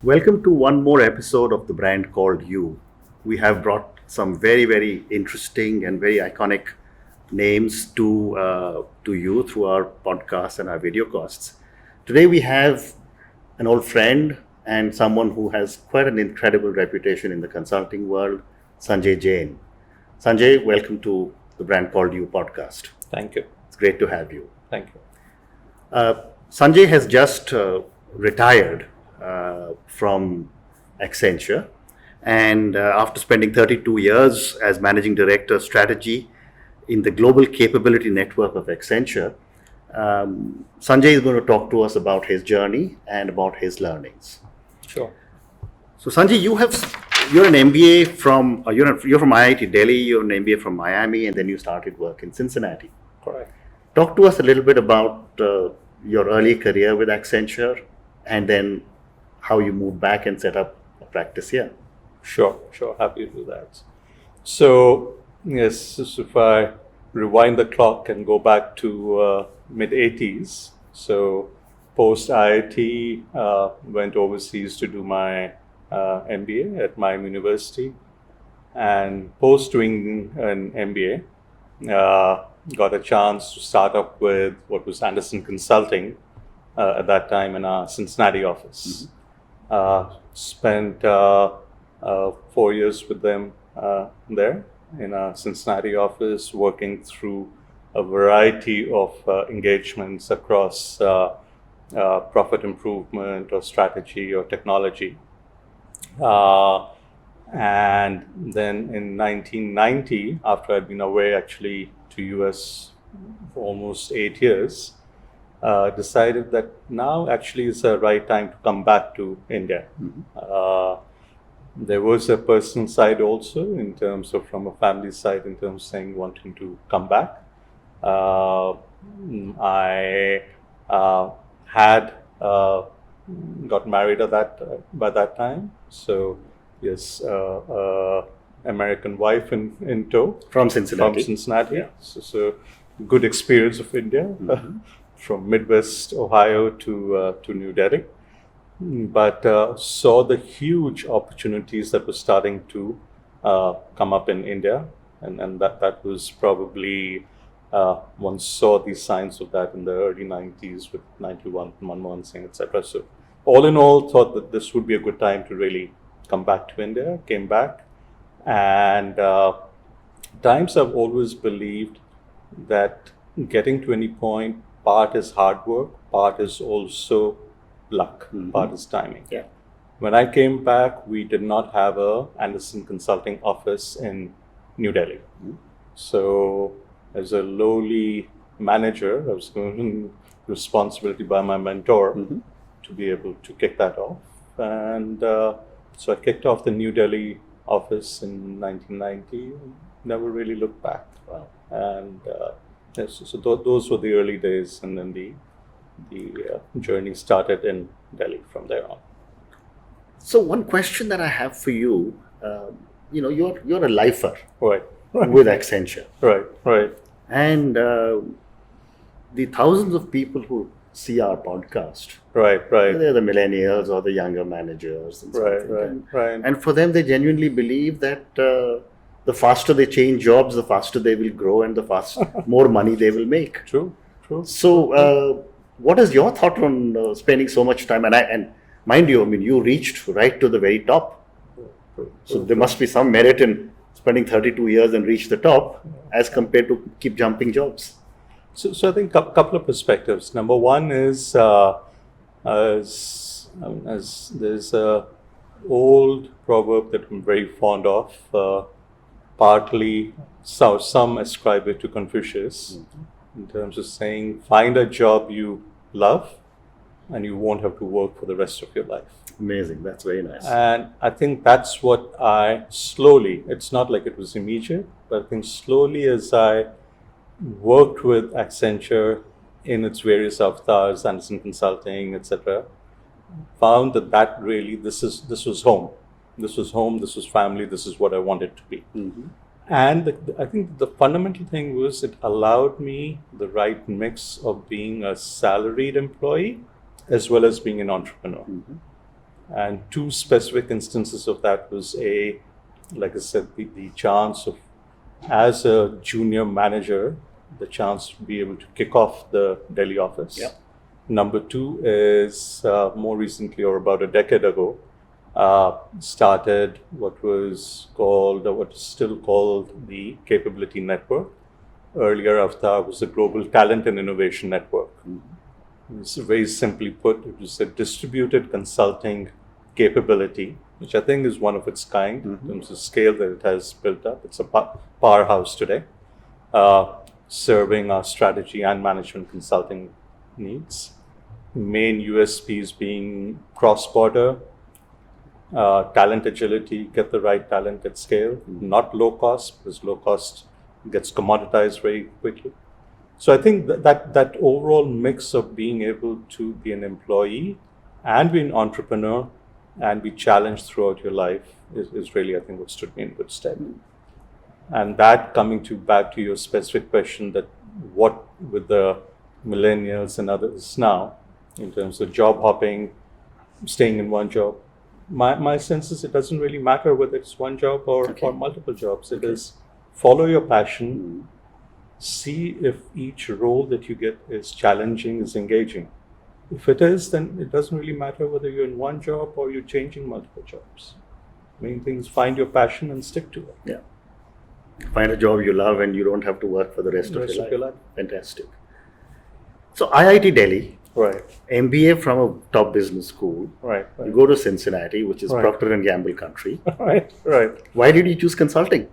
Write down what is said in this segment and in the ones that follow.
Welcome to one more episode of the brand called You. We have brought some very, very interesting and very iconic names to you through our podcast and our video casts. Today we have an old friend and someone who has quite an incredible reputation in the consulting world, Sanjay Jain. Sanjay, welcome to the brand called You podcast. Thank you. It's great to have you. Thank you. Sanjay has just retired from Accenture, and after spending 32 years as managing director strategy in the global capability network of Accenture, Sanjay is going to talk to us about his journey and about his learnings. Sure. So Sanjay, you're an MBA from you're from IIT Delhi, you're an MBA from Miami, and then you started work in Cincinnati. Correct. Talk to us a little bit about your early career with Accenture, and then how you moved back and set up a practice here. Sure. Happy to do that. So, yes, if I rewind the clock and go back to mid-80s, so post IIT, went overseas to do my MBA at Miami University. And post doing an MBA, got a chance to start up with what was Anderson Consulting at that time in our Cincinnati office. Spent 4 years with them there in our Cincinnati office, working through a variety of engagements across profit improvement or strategy or technology. And then in 1990, after I'd been away actually to US for almost 8 years, decided that now actually is the right time to come back to India. There was a personal side also in terms of from a family side in terms of saying wanting to come back. I had got married by that time, so yes, American wife in tow From Cincinnati. Yeah. So good experience of India. From Midwest Ohio to New Delhi, but saw the huge opportunities that were starting to come up in India, and that was probably one saw these signs of that in the early 90s with 91, Manmohan Singh, etc. So all in all, thought that this would be a good time to really come back to India. Came back, and times I've always believed that getting to any point, part is hard work, part is also luck, part is timing. Yeah. When I came back, we did not have a Anderson Consulting office in New Delhi. So as a lowly manager, I was given responsibility by my mentor to be able to kick that off. And so I kicked off the New Delhi office in 1990, never really looked back. Wow. And yes, so those were the early days, and then the journey started in Delhi from there on. So one question that I have for you, you're a lifer Right. with Accenture, Right. and the thousands of people who see our podcast, Right. they're the millennials or the younger managers, and something. Right. And for them, they genuinely believe that the faster they change jobs, the faster they will grow, and the more money they will make. True. So, what is your thought on spending so much time? And mind you, I mean, you reached right to the very top. So there must be some merit in spending 32 years and reach the top, as compared to keep jumping jobs. So I think a couple of perspectives. Number one is as there's a old proverb that I'm very fond of. Partly, some ascribe it to Confucius, in terms of saying, find a job you love and you won't have to work for the rest of your life. Amazing. That's very nice. And I think that's what I slowly, it's not like it was immediate, but I think slowly as I worked with Accenture in its various avatars, Anderson Consulting, etc., found that really, this was home. This was home, this was family, this is what I wanted to be. And I think the fundamental thing was it allowed me the right mix of being a salaried employee as well as being an entrepreneur. And two specific instances of that was like I said, the chance of, as a junior manager, the chance to be able to kick off the Delhi office. Yeah. Number two is more recently, or about a decade ago, started what was called, or what is still called, the Capability Network. Earlier, Avtar was the Global Talent and Innovation Network. It's very simply put, it was a distributed consulting capability, which I think is one of its kind in terms of scale that it has built up. It's a powerhouse today, serving our strategy and management consulting needs. Main USPs being cross-border, talent agility, get the right talent at scale, not low cost, because low cost gets commoditized very quickly. So I think that overall mix of being able to be an employee and be an entrepreneur and be challenged throughout your life is really, I think, what stood me in good stead. And that, coming back to your specific question, that what with the millennials and others now, in terms of job hopping, staying in one job, my sense is it doesn't really matter whether it's one job or multiple jobs. It is follow your passion, see if each role that you get is challenging, is engaging. If it is, then it doesn't really matter whether you're in one job or you're changing multiple jobs. Main thing is find your passion and stick to it. Yeah. Find a job you love and you don't have to work for the rest of your life. Fantastic. So IIT Delhi, Right. MBA from a top business school. Right. You go to Cincinnati, which is Procter and Gamble country. Right. Why did you choose consulting?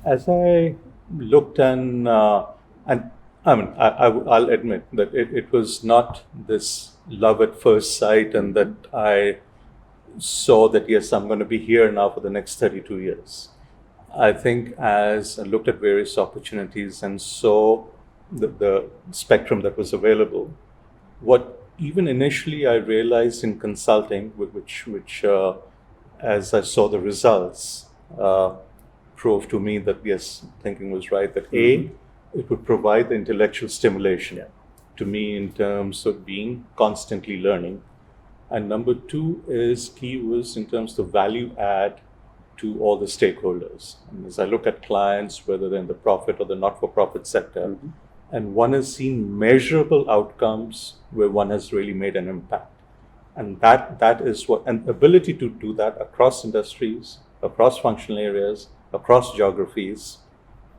As I looked and I mean, I'll admit that it was not this love at first sight, and that I saw that, yes, I'm going to be here now for the next 32 years. I think as I looked at various opportunities and saw the spectrum that was available, what even initially I realized in consulting, which as I saw the results, proved to me that, yes, thinking was right, that it would provide the intellectual stimulation to me in terms of being constantly learning. And number two is key was in terms of value add to all the stakeholders. And as I look at clients, whether they're in the profit or the not-for-profit sector, and one has seen measurable outcomes where one has really made an impact. And that is what, an ability to do that across industries, across functional areas, across geographies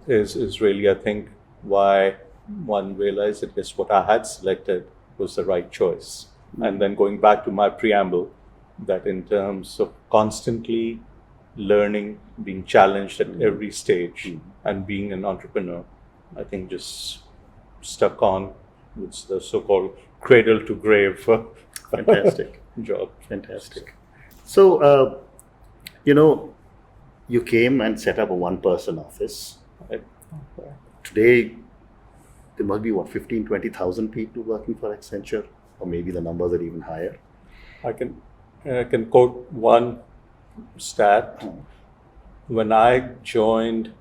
is really, I think, why one realized that, yes, what I had selected was the right choice. And then going back to my preamble, that in terms of constantly learning, being challenged at every stage, and being an entrepreneur, I think just stuck on with the so-called cradle to grave Fantastic job. Fantastic. So, you came and set up a one-person office. Today, there must be, 15, 20,000 people working for Accenture, or maybe the numbers are even higher. I can quote one stat. When I joined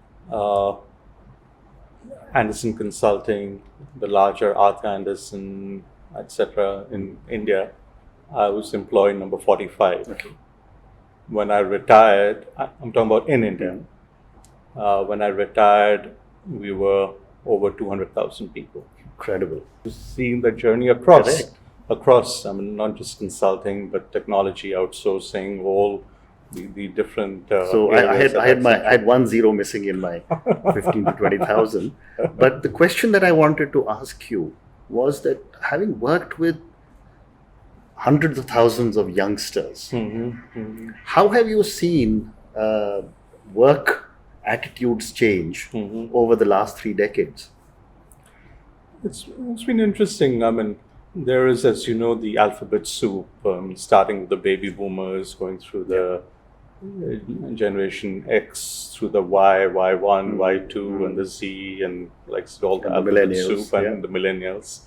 Anderson Consulting, the larger Arthur Anderson, etc., in India, I was employee number 45. Okay. When I retired, I'm talking about in India. When I retired, we were over 200,000 people. Incredible. Seeing the journey across, I mean, not just consulting, but technology, outsourcing, all the different. So I had 1 0 missing in my 15 to 20,000. But the question that I wanted to ask you was that, having worked with hundreds of thousands of youngsters, how have you seen work attitudes change over the last 3 decades? It's been interesting. I mean, there is, as you know, the alphabet soup, starting with the baby boomers, going through the generation X, through the Y, Y1, Y2, and the Z, and like all the alphabet soup, and the millennials.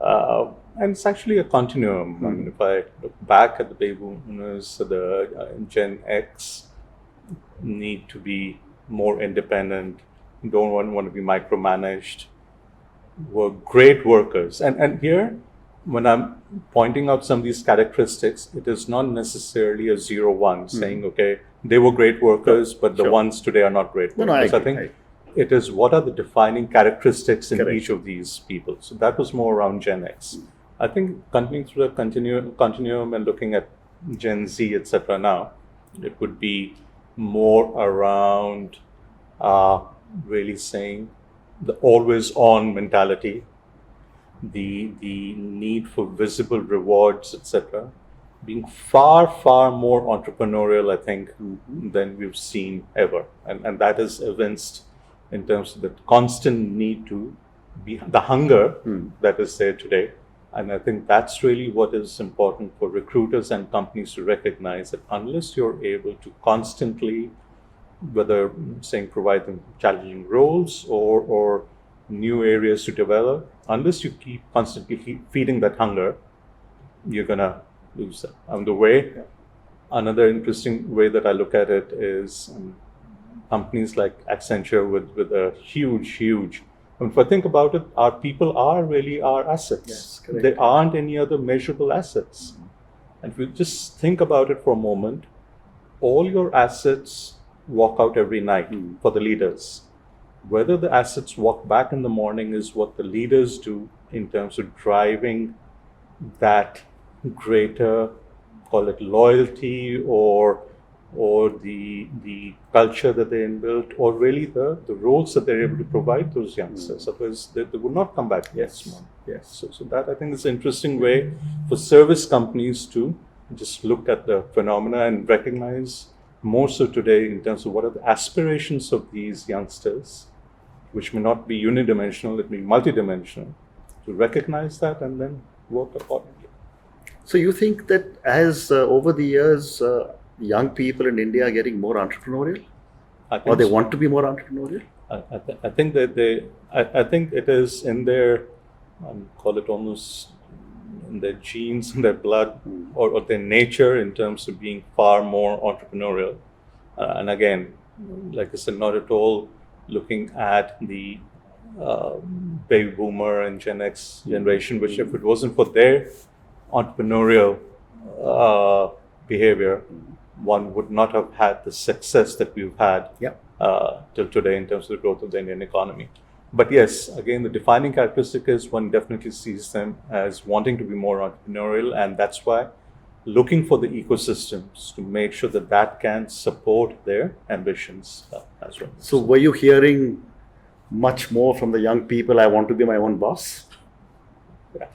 And it's actually a continuum. I mean, if I look back at the baby boomers, the Gen X need to be more independent, don't want to be micromanaged, were great workers. And here, when I'm pointing out some of these characteristics, it is not necessarily a 0-1 saying, okay, they were great workers, but the Sure. ones today are not great No, workers. no, I think it is what are the defining characteristics in Correct. each of these people. So that was more around Gen X. I think continuing through the continuum and looking at Gen Z, etc. now, it would be more around really saying the always on mentality, the need for visible rewards, etc., being far more entrepreneurial, I think, than we've seen ever, and that is evinced in terms of the constant need to be the hunger that is there today. And I think that's really what is important for recruiters and companies to recognize, that unless you're able to constantly, whether saying provide them challenging roles or new areas to develop, unless you keep constantly feeding that hunger, you're gonna lose that. Another interesting way that I look at it is companies like Accenture with a huge. If I think about it, our people are really our assets. Yes, correct. There aren't any other measurable assets. And if you just think about it for a moment, all your assets walk out every night for the leaders. Whether the assets walk back in the morning is what the leaders do in terms of driving that greater, call it loyalty or the culture that they inbuilt, or really the roles that they're able to provide those youngsters. Otherwise, they would not come back next month. Yes. So that I think is an interesting way for service companies to just look at the phenomena and recognize more so today in terms of what are the aspirations of these youngsters, which may not be unidimensional, it may be multidimensional, to recognize that and then work accordingly. So you think that as over the years, young people in India are getting more entrepreneurial, or they want to be more entrepreneurial? I think that I think it is in their, call it almost in their genes, in their blood, or their nature in terms of being far more entrepreneurial. And again, like I said, not at all looking at the baby boomer and Gen X generation, which if it wasn't for their entrepreneurial behavior, one would not have had the success that we've had till today in terms of the growth of the Indian economy. But yes, again, the defining characteristic is one definitely sees them as wanting to be more entrepreneurial, and that's why looking for the ecosystems to make sure that that can support their ambitions as well. So were you hearing much more from the young people, I want to be my own boss? Yeah.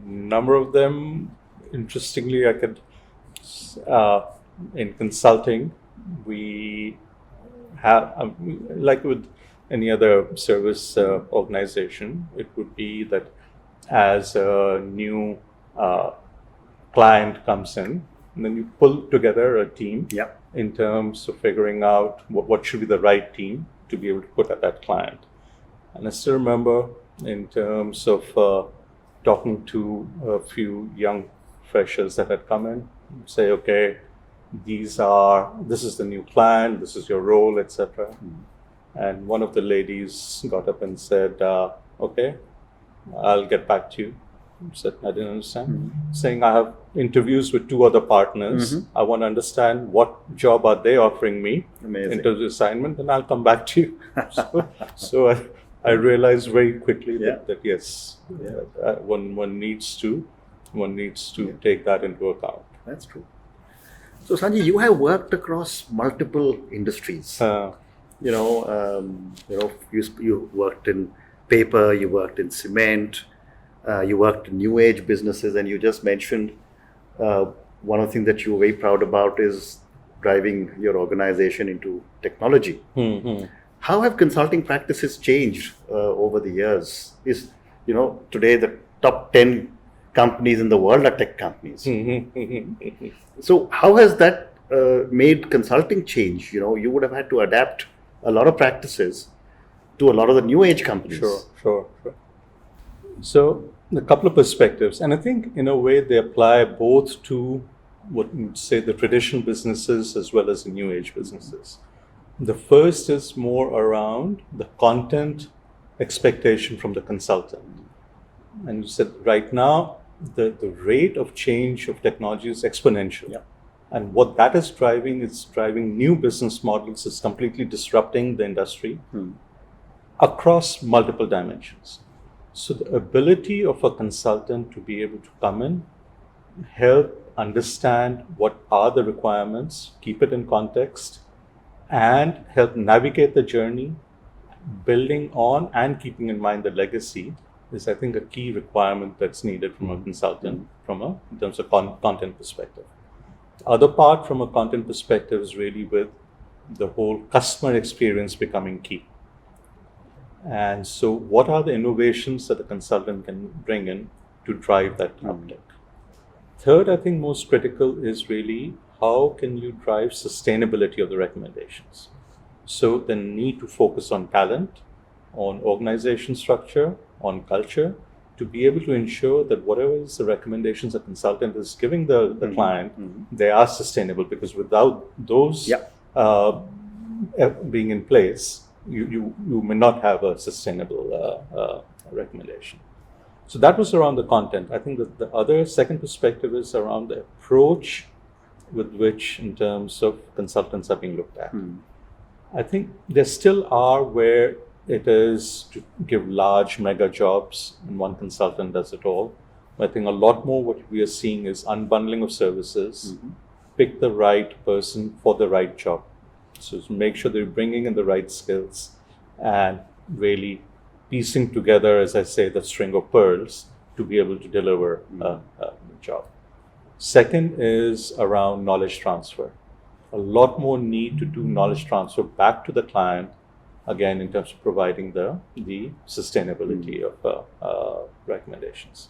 Number of them, interestingly, I could, in consulting, we have, like with any other service organization, it would be that as a new client comes in, and then you pull together a team in terms of figuring out what should be the right team to be able to put at that client. And I still remember in terms of talking to a few young freshers that had come in, say, okay, this is the new client, this is your role, etc. And one of the ladies got up and said, okay, I'll get back to you. I said, I didn't understand. Saying, I have interviews with 2 other partners. I want to understand what job are they offering me in terms of assignment, and I'll come back to you. So I realized very quickly that yes, one needs to take that into account. That's true. So Sanjay, you have worked across multiple industries. You worked in paper, you worked in cement, you worked in new age businesses, and you just mentioned one of the things that you were very proud about is driving your organization into technology. How have consulting practices changed over the years? Today the top 10 companies in the world are tech companies. So how has that made consulting change? You would have had to adapt a lot of practices to a lot of the new age companies. Sure. So a couple of perspectives, and I think in a way they apply both to what you'd say the traditional businesses as well as the new age businesses. The first is more around the content expectation from the consultant. And you said right now, the rate of change of technology is exponential. Yeah. And what that is driving new business models, is completely disrupting the industry across multiple dimensions. So the ability of a consultant to be able to come in, help understand what are the requirements, keep it in context, and help navigate the journey, building on and keeping in mind the legacy, is, I think, a key requirement that's needed from a consultant in terms of content perspective. The other part from a content perspective is really with the whole customer experience becoming key. And so what are the innovations that the consultant can bring in to drive that uptake? Third, I think most critical is really how can you drive sustainability of the recommendations? So the need to focus on talent, on organization structure, on culture, to be able to ensure that whatever is the recommendations a consultant is giving the client, they are sustainable, because without those being in place, you may not have a sustainable recommendation. So that was around the content. I think that the other second perspective is around the approach with which, in terms of consultants, are being looked at. I think there still are where it is to give large mega jobs and one consultant does it all. I think a lot more what we are seeing is unbundling of services, pick the right person for the right job. So make sure they're bringing in the right skills and really piecing together, as I say, the string of pearls to be able to deliver a job. Second is around knowledge transfer. A lot more need to do knowledge transfer back to the client, again, in terms of providing the sustainability of recommendations.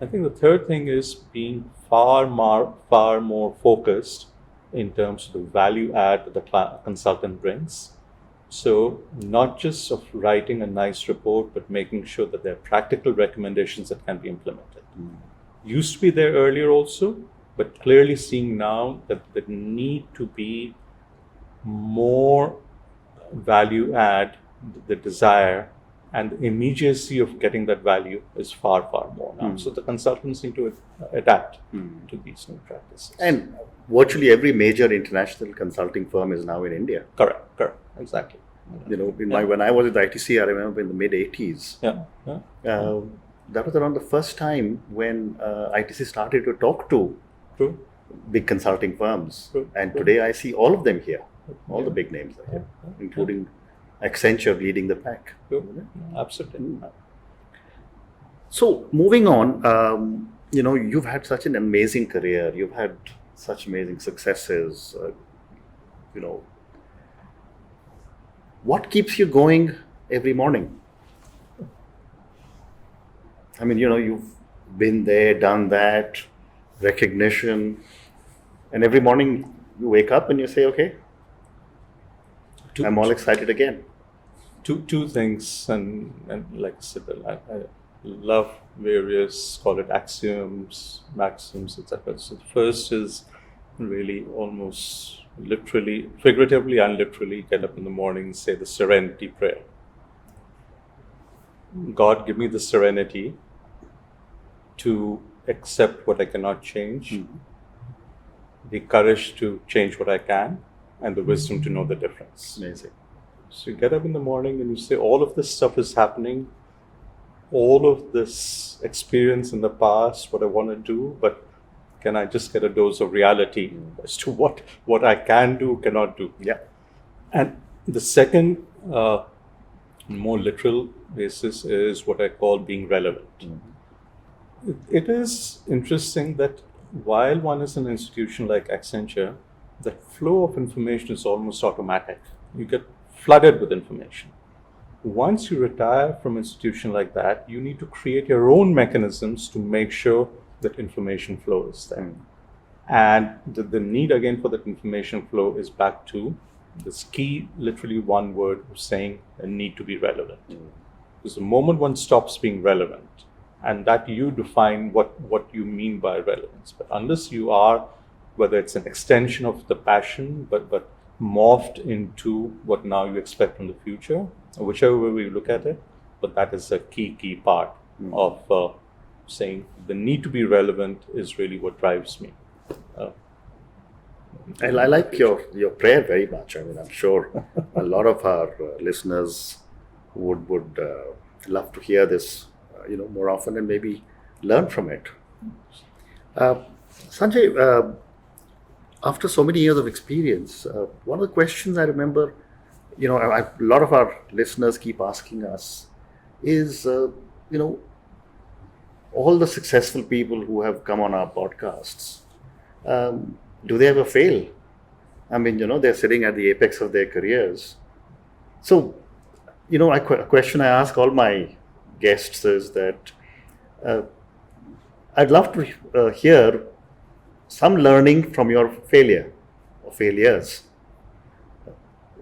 I think the third thing is being far more focused in terms of the value add that the consultant brings. So not just of writing a nice report, but making sure that there are practical recommendations that can be implemented. Used to be there earlier also, but clearly seeing now that the need to be more value add, the desire and the immediacy of getting that value is far more now. So the consultants need to adapt to these new practices. And virtually every major international consulting firm is now in India. Correct, exactly. You know, when I was at the ITC, I remember in the mid 80s. That was around the first time when ITC started to talk to big consulting firms. And today I see all of them here, all the big names are here, including Accenture leading the pack. Absolutely. So moving on, you know, you've had such an amazing career. You've had such amazing successes. You know, what keeps you going every morning? I mean, you know, you've been there, done that, recognition, and every morning you wake up and you say, okay, I'm all excited again. Two things, and like I said, I love various, call it axioms, maxims, etc. So the first is really almost literally, figuratively and literally, get up in the morning and say the serenity prayer. God, give me the serenity to accept what I cannot change, the courage to change what I can, and the wisdom to know the difference. Amazing. So you get up in the morning and you say, all of this stuff is happening, all of this experience in the past, what I want to do, but can I just get a dose of reality as to what I can do, cannot do? Yeah. And the second, more literal basis is what I call being relevant. It is interesting that while one is in an institution like Accenture, the flow of information is almost automatic. You get flooded with information. Once you retire from an institution like that, you need to create your own mechanisms to make sure that information flow is there. And the need again for that information flow is back to this key, literally one word of saying a need to be relevant. Because the moment one stops being relevant, and that you define what you mean by relevance. But unless you are, whether it's an extension of the passion, but morphed into what now you expect from the future, or whichever way we look at it, but that is a key part of saying the need to be relevant is really what drives me. I like your prayer very much. I mean, I'm sure a lot of our listeners would love to hear this, more often and maybe learn from it. Sanjay, after so many years of experience, one of the questions I remember, a lot of our listeners keep asking us is, all the successful people who have come on our podcasts, do they ever fail? I mean, they're sitting at the apex of their careers. So, a question I ask all my guests is that I'd love to hear some learning from your failure or failures.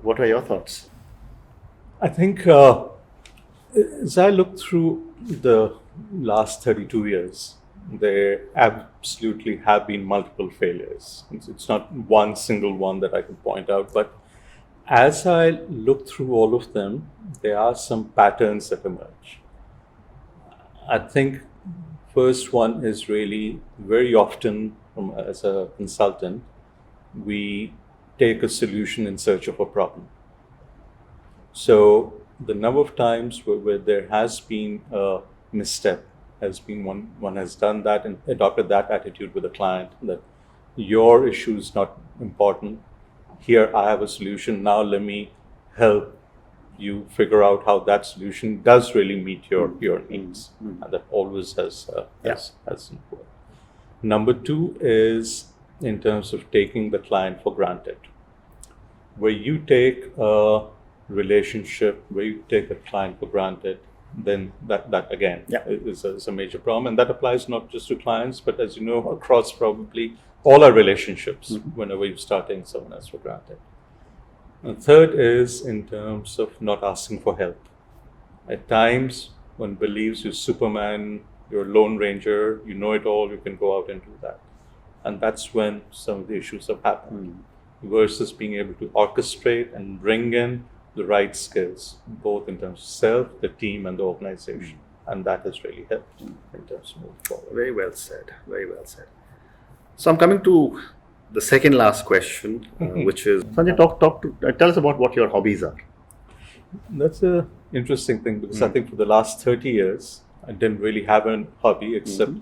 What are your thoughts? I think as I look through the last 32 years, there absolutely have been multiple failures. It's not one single one that I can point out, but as I look through all of them, there are some patterns that emerge. I think first one is really very often as a consultant, we take a solution in search of a problem. So the number of times where there has been a misstep has been one has done that and adopted that attitude with a client that your issue is not important. Here I have a solution. Now let me help you figure out how that solution does really meet your needs. And that always has input. Number two is in terms of taking the client for granted. Where you take a relationship, where you take a client for granted, then that again is a major problem. And that applies not just to clients, but as you know, across probably all our relationships, whenever you start taking someone else for granted. And third is in terms of not asking for help. At times, one believes you're Superman, you're a Lone Ranger, you know it all, you can go out and do that. And that's when some of the issues have happened. Versus being able to orchestrate and bring in the right skills, both in terms of self, the team, and the organization. And that has really helped in terms of moving forward. Very well said. Very well said. So I'm coming to the second last question, which is, Sanjay, tell us about what your hobbies are. That's an interesting thing because I think for the last 30 years, I didn't really have a hobby except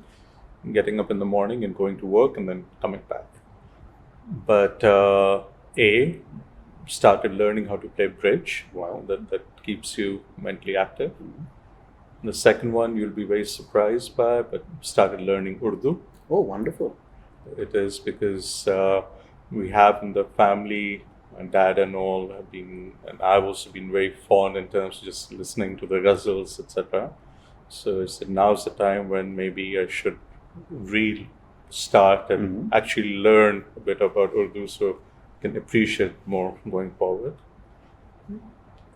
getting up in the morning and going to work and then coming back. But started learning how to play bridge. Wow. That keeps you mentally active. The second one you'll be very surprised by, but started learning Urdu. Oh, wonderful. It is because we have in the family, my dad and all have been, and I've also been very fond in terms of just listening to the ghazals, etc. So I said now's the time when maybe I should restart and actually learn a bit about Urdu so I can appreciate more going forward.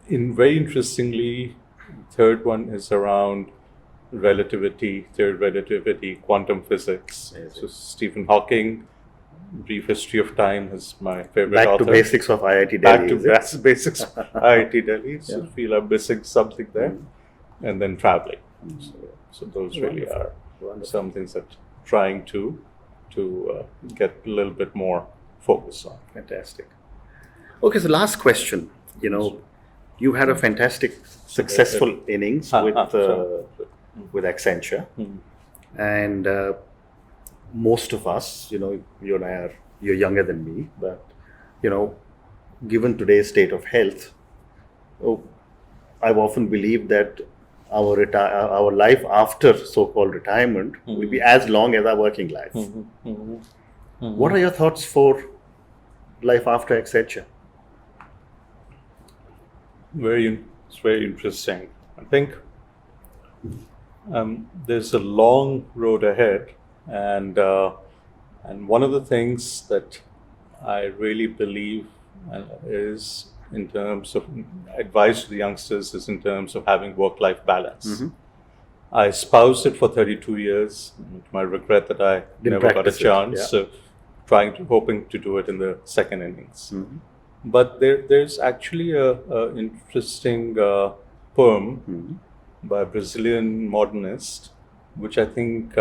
Very interestingly, third one is around theory of relativity, quantum physics. So Stephen Hawking, Brief History of Time is my favorite author. Back to basics of IIT Delhi. Back to basics of IIT Delhi. So feel I'm missing something there. And then traveling. So those really are some things that trying to get a little bit more focus on. Fantastic. Okay, so last question. You had a fantastic, successful innings with Accenture, and most of us, you and I you're younger than me, but given today's state of health, I've often believed that our life after so-called retirement will be as long as our working life. What are your thoughts for life after Accenture? It's very interesting. I think there's a long road ahead, and one of the things that I really believe is in terms of advice to the youngsters is in terms of having work-life balance. I espoused it for 32 years. To my regret that I never got a chance. So hoping to do it in the second innings. But there's actually a interesting poem by a Brazilian modernist which I think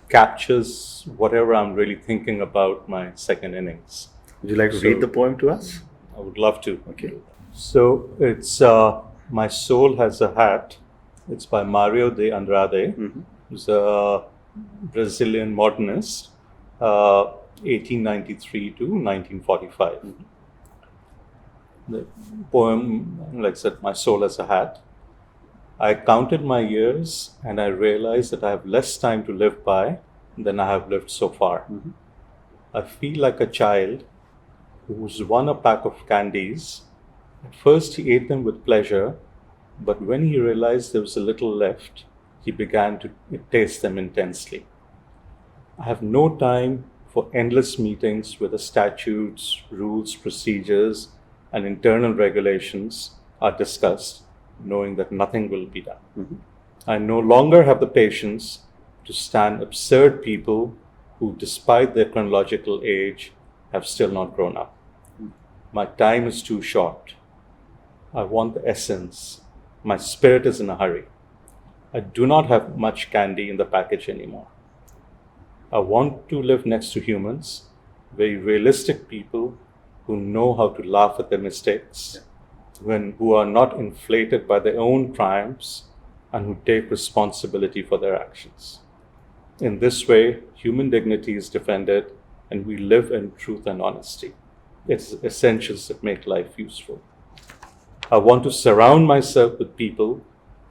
captures whatever I'm really thinking about my second innings. Would you like to read the poem to us? I would love to. Okay. So it's My Soul Has a Hat. It's by Mario de Andrade, who's a Brazilian modernist, 1893 to 1945. The poem, like I said, My Soul Has a Hat. I counted my years and I realized that I have less time to live by than I have lived so far. I feel like a child who's won a pack of candies. At first he ate them with pleasure, but when he realized there was a little left, he began to taste them intensely. I have no time for endless meetings where the statutes, rules, procedures, and internal regulations are discussed, knowing that nothing will be done. I no longer have the patience to stand absurd people who, despite their chronological age, have still not grown up. My time is too short. I want the essence. My spirit is in a hurry. I do not have much candy in the package anymore. I want to live next to humans, very realistic people who know how to laugh at their mistakes, who are not inflated by their own triumphs, and who take responsibility for their actions. In this way, human dignity is defended, and we live in truth and honesty. It's essentials that make life useful. I want to surround myself with people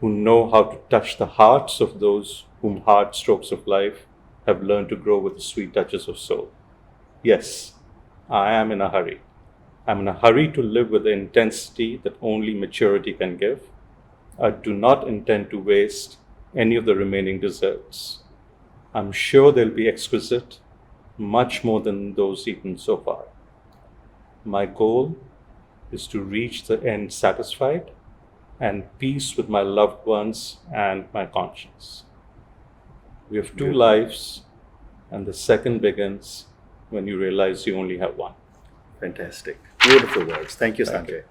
who know how to touch the hearts of those whom hard strokes of life have learned to grow with the sweet touches of soul. Yes, I am in a hurry. I'm in a hurry to live with the intensity that only maturity can give. I do not intend to waste any of the remaining desserts. I'm sure they'll be exquisite, much more than those eaten so far. My goal is to reach the end satisfied and peace with my loved ones and my conscience. We have two lives, and the second begins when you realize you only have one. Fantastic. Beautiful words. Thank you, Sanjay.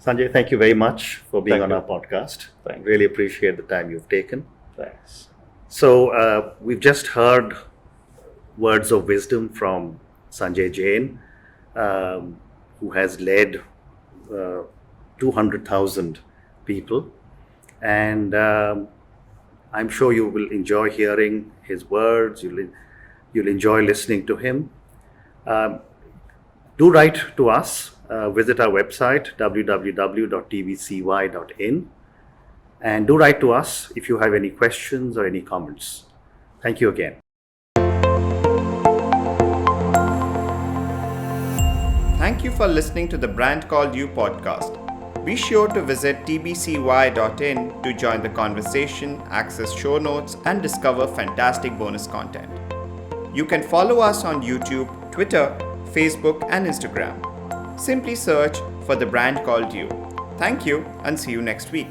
Sanjay, thank you very much for being on our podcast. Really appreciate the time you've taken. Thanks. So we've just heard words of wisdom from Sanjay Jain, who has led 200,000 people. And I'm sure you will enjoy hearing his words. You'll enjoy listening to him. Do write to us. Visit our website, www.tvcy.in. And do write to us if you have any questions or any comments. Thank you again. Thank you for listening to the Brand Called You podcast. Be sure to visit tbcy.in to join the conversation, access show notes, and discover fantastic bonus content. You can follow us on YouTube, Twitter, Facebook, and Instagram. Simply search for The Brand Called You. Thank you and see you next week.